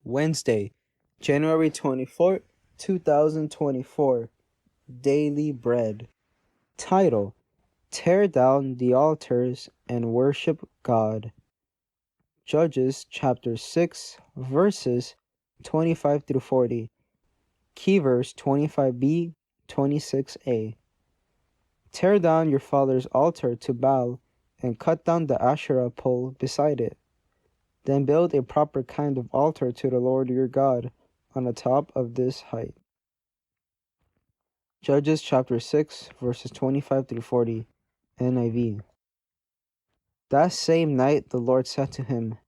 Wednesday, January 24th, 2024. Daily Bread. Title: Tear down the altars and worship God. Judges chapter 6, verses 25 through 40. Key verse 25b, 26a. Tear down your father's altar to Baal and cut down the Asherah pole beside it. Then build a proper kind of altar to the Lord your God on the top of this height. Judges chapter 6, verses 25 through 40, NIV. That same night the Lord said to him,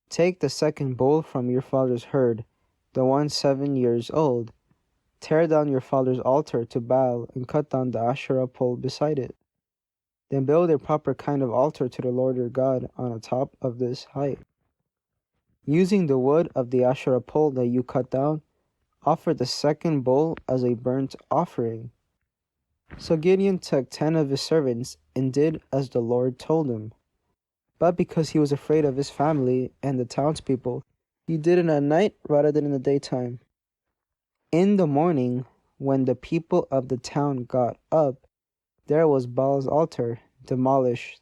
Take the second bull from your father's herd, the one 7 years old. Tear down your father's altar to Baal and cut down the Asherah pole beside it. Then build a proper kind of altar to the Lord your God on the top of this height. Using the wood of the Asherah pole that you cut down, offer the second bull as a burnt offering. So Gideon took 10 of his servants and did as the Lord told him. But because he was afraid of his family and the townspeople, he did it at night rather than in the daytime. In the morning, when the people of the town got up, there was Baal's altar demolished,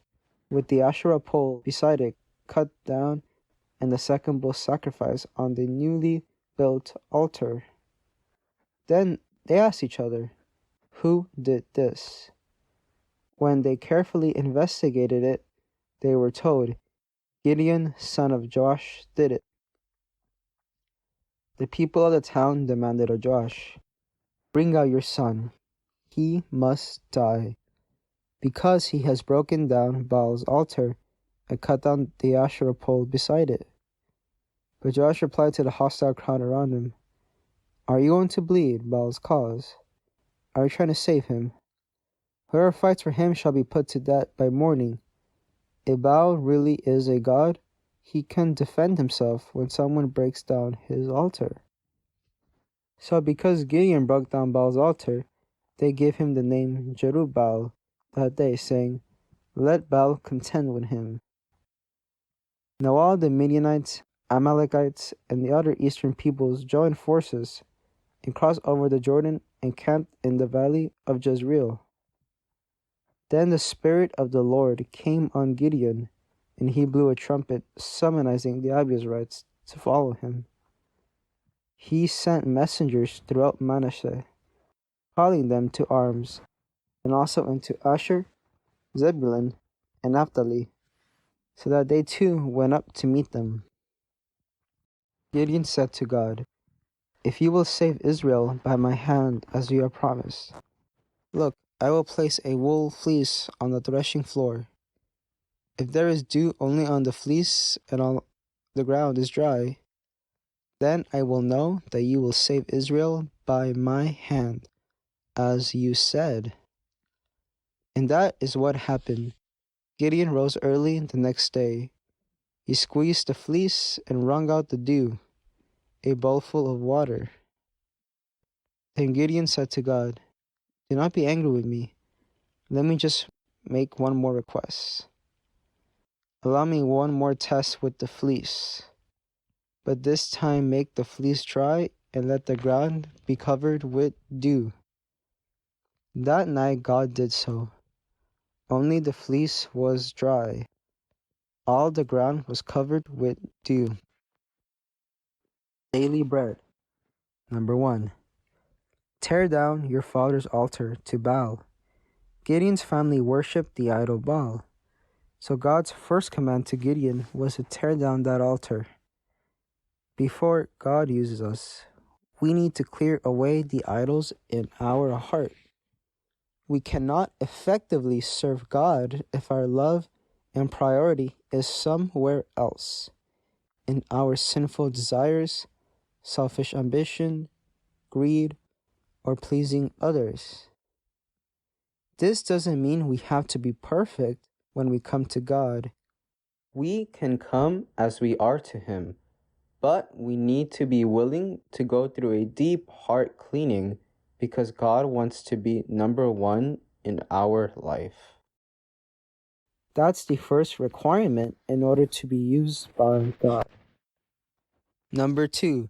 with the Asherah pole beside it cut down, and the second bull sacrificed on the newly built altar. Then they asked each other, Who did this? When they carefully investigated it, they were told, Gideon, son of Joash, did it. The people of the town demanded of Joash, Bring out your son. He must die, because he has broken down Baal's altar and cut down the Asherah pole beside it. But Joash replied to the hostile crowd around him, Are you going to bleed Baal's cause? Are you trying to save him? Whoever fights for him shall be put to death by morning. If Baal really is a god, he can defend himself when someone breaks down his altar. So because Gideon broke down Baal's altar, they gave him the name Jerubbaal that day, saying, Let Baal contend with him. Now all the Midianites, Amalekites, and the other eastern peoples joined forces and crossed over the Jordan and camped in the valley of Jezreel. Then the Spirit of the Lord came on Gideon, and he blew a trumpet, summoning the Abiezrites to follow him. He sent messengers throughout Manasseh, calling them to arms, and also into Asher, Zebulun, and Naphtali, so that they too went up to meet them. Gideon said to God, If you will save Israel by my hand as you have promised, look, I will place a wool fleece on the threshing floor. If there is dew only on the fleece and all the ground is dry, then I will know that you will save Israel by my hand, as you said. And that is what happened. Gideon rose early the next day. He squeezed the fleece and wrung out the dew, a bowlful of water. Then Gideon said to God, Do not be angry with me. Let me just make one more request. Allow me one more test with the fleece. But this time make the fleece dry and let the ground be covered with dew. That night God did so. Only the fleece was dry. All the ground was covered with dew. Daily Bread. Number 1. Tear down your father's altar to Baal. Gideon's family worshipped the idol Baal. So God's first command to Gideon was to tear down that altar. Before God uses us, we need to clear away the idols in our heart. We cannot effectively serve God if our love and priority is somewhere else, in our sinful desires, selfish ambition, greed, or pleasing others. This doesn't mean we have to be perfect when we come to God. We can come as we are to Him, but we need to be willing to go through a deep heart cleaning because God wants to be number one in our life. That's the first requirement in order to be used by God. Number 2.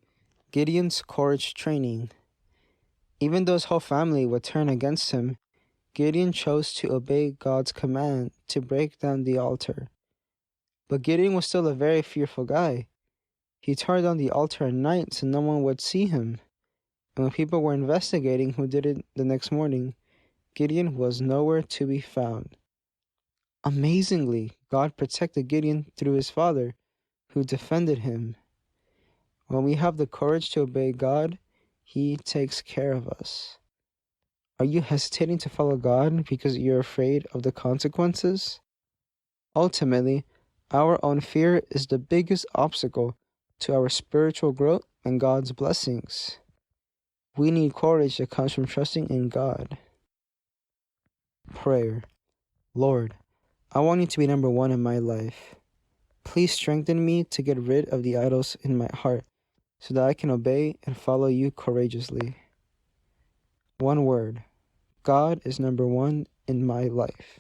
Gideon's courage training. Even though his whole family would turn against him, Gideon chose to obey God's command to break down the altar. But Gideon was still a very fearful guy. He tore down the altar at night so no one would see him. And when people were investigating who did it the next morning, Gideon was nowhere to be found. Amazingly, God protected Gideon through his father, who defended him. When we have the courage to obey God, He takes care of us. Are you hesitating to follow God because you're afraid of the consequences? Ultimately, our own fear is the biggest obstacle to our spiritual growth and God's blessings. We need courage that comes from trusting in God. Prayer. Lord, I want you to be number one in my life. Please strengthen me to get rid of the idols in my heart so that I can obey and follow you courageously. One word. God is number one in my life.